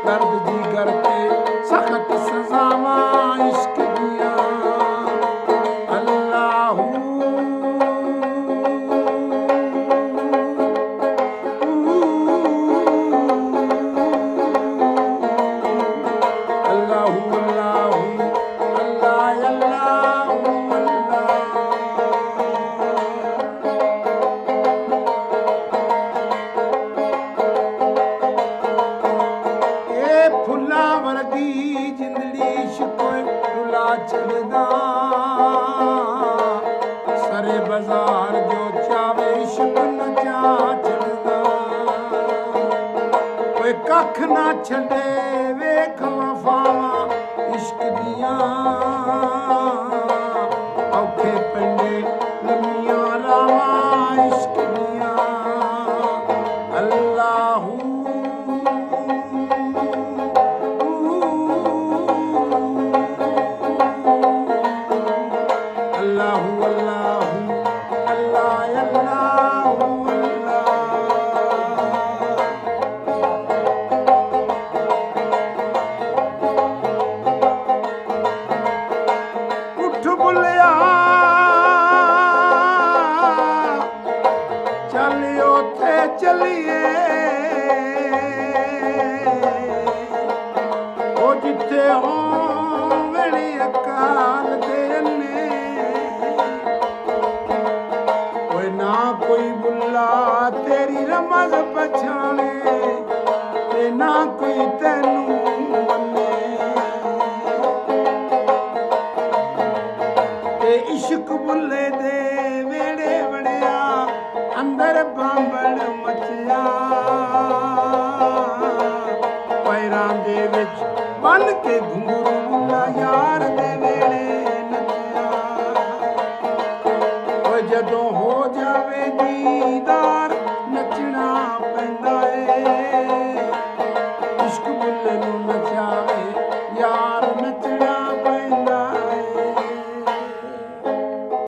दर्द जिगर ते सख्त सजावां इश्क दियां अल्लाहू अल्लाहू अल्लाहू अल्लाह अल्लाहू अल्लाह फुल्ला वर्गी जिंदड़ी इश्क रुला छड़दा सरे बाजार जो चावे इश्क नचा छड़दा कोई कख ना छड़े वेख वफावां इश्क दियां औखे पिंडे लम्मियां रावां इश्क दियां अल्लाहू अल्लाहू अल्लाहू अल्लाह अल्लाहू अल्लाह उठ बुलिया चल उथे चलिए ओ जिथे होवणी अकाल दे ने ना कोई बुल्ला तेरी रमज पछाने ते ना कोई तेनू मन्ने ते इश्क बुल्ले दे वेड़े वड़िया अंदर बांबड़ मचिया पैरां दे विच बन के घुंघरू बुल्ला यार दे